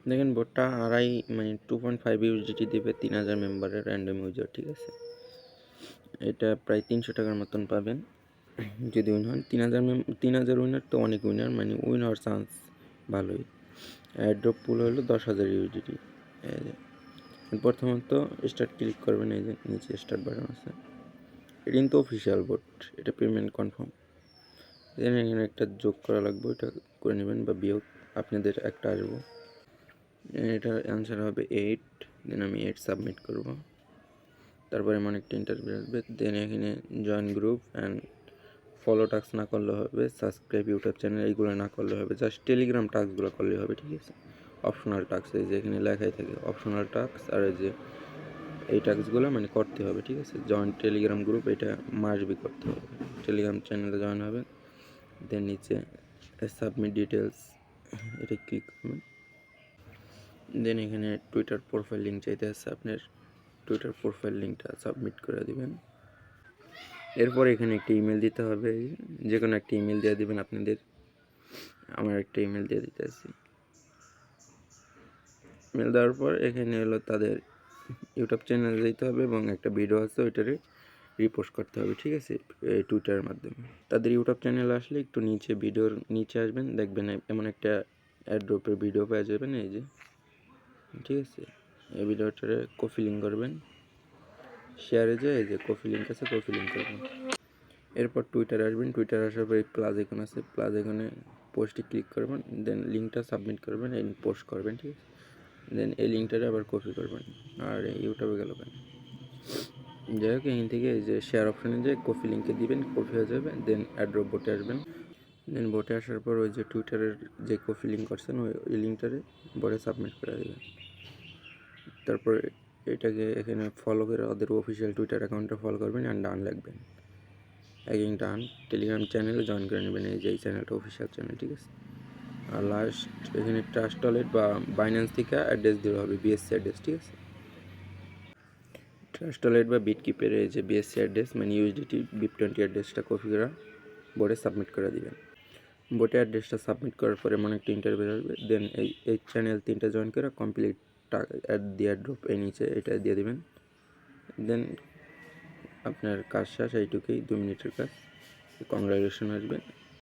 দেখেন বোটটা আড়াই মানে 2.5 ইউএসডিটি দেবে 3000 মেম্বারের র্যান্ডম ইউজার, ঠিক আছে। এটা প্রায় 300 টাকার মতন পাবেন যদি উইন হন। 3000 উইনার তো অনেক উইনার, মানে উইন হওয়ার চান্স ভালোই। ড্রপ পুল হলো 10,000 ইউএসডিটি। প্রথমত স্টার্ট ক্লিক করবেন, এই যে নিচে স্টার্ট বাটন আছে। এটা কিন্তু অফিসিয়াল বোট, এটা পেমেন্ট কনফার্ম। দেন এখানে একটা যোগ করা লাগবে, এটা করে নেবেন, বা বিয়োগ আপনাদের একটা আসবো। এটার অ্যান্সার হবে 8। দেন আমি 8 সাবমিট করব। তারপরে এমন একটা ইন্টারভিউ আসবে। দেন এখানে join group and follow task না করলে হবে, সাবস্ক্রাইব ইউটিউব চ্যানেল এইগুলো না করলে হবে, জাস্ট টেলিগ্রাম টাস্কগুলো করলে হবে, ঠিক আছে। অপশনাল টাস্ক এই যে এখানে লেখাই থাকে অপশনাল টাস্ক, আর এই যে এই টাস্কগুলো মানে করতে হবে, ঠিক আছে। জয়েন টেলিগ্রাম গ্রুপ এটা মাস্টবি করতে হবে, টেলিগ্রাম চ্যানেলে জয়েন হবে। দেন নিচে সাবমিট ডিটেলস এটা ক্লিক করবেন। দেন এখানে টুইটার প্রোফাইল লিঙ্ক চাইতে আছে, আপনার টুইটার প্রোফাইল লিঙ্কটা সাবমিট করে দিবেন। এরপর এখানে একটা ইমেল দিতে হবে, যে কোনো একটা ইমেল দিয়ে দিবেন আপনাদের। আমার একটা ইমেল দিয়ে দিতে আসি। ইমেল দেওয়ার পর এখানে হলো তাদের ইউটিউব চ্যানেলে যেতে হবে এবং একটা ভিডিও আছে ওইটারে রিপোস্ট করতে হবে, ঠিক আছে, টুইটারের মাধ্যমে। তাদের ইউটিউব চ্যানেলে আসলে একটু নিচে ভিডিওর নিচে আসবেন, দেখবেন এমন একটা অ্যাড্রপের ভিডিও পেয়ে যাবেন, এই যে, ঠিক আছে। এই ভিডিওটারে কপি লিঙ্ক করবেন, শেয়ারে যে এই যে কপি লিঙ্ক আছে, কপি লিঙ্ক করবেন। এরপর টুইটারে আসবেন, টুইটারে আসার পর এই প্লাস আইকন আছে, প্লাস আইকনে পোস্টে ক্লিক করবেন। দেন লিঙ্কটা সাবমিট করবেন, এই পোস্ট করবেন, ঠিক আছে। দেন এই লিঙ্কটারে আবার কপি করবেন, আর ইউটিউবে গেল কেন, যাই হোক এখান থেকে এই যে শেয়ার অপশানে যে কপি লিঙ্কে দিবেন, কপি হয়ে যাবে। দেন অ্যাড্রপ বোটে আসবেন। দেন বোটে আসার পর ওই যে টুইটারের যে কপি লিঙ্ক করছেন ওই লিঙ্কটারে বোটে সাবমিট করে দেবেন। তারপর এটাকে এখানে ফলো করে ওদের অফিসিয়াল টুইটার অ্যাকাউন্টটা ফলো করবেন অ্যান্ড ডান লিখবেন। এগেইন ডান। টেলিগ্রাম চ্যানেলে জয়েন করে নেবেন, এই যে এই চ্যানেলটা অফিসিয়াল চ্যানেল, ঠিক আছে। আর লাস্ট এখানে ট্রাস্ট ওয়ালেট বা বাইন্যান্স থেকে অ্যাড্রেস দিতে হবে, বিএসসি অ্যাড্রেস, ঠিক আছে। ট্রাস্ট ওয়ালেট বা বিটকিপের এই যে বিএসসি অ্যাড্রেস মানে ইউএসডিটি BIP20 অ্যাড্রেসটা কপি করে বোর্ডে সাবমিট করে দিবেন। বোর্ডে অ্যাড্রেসটা সাবমিট করার পরে এমন একটা ইন্টারভিউ আসবে। দেন এই চ্যানেল 3টা জয়েন করে কমপ্লিট অ্যাড দিয়ে ড্রপ এই নিচে এটা দিয়ে দিবেন। দেন আপনার কাজ শেষ, এইটুকুই, 2 মিনিটের কাজ। কংগ্রাচুলেশন আসবে।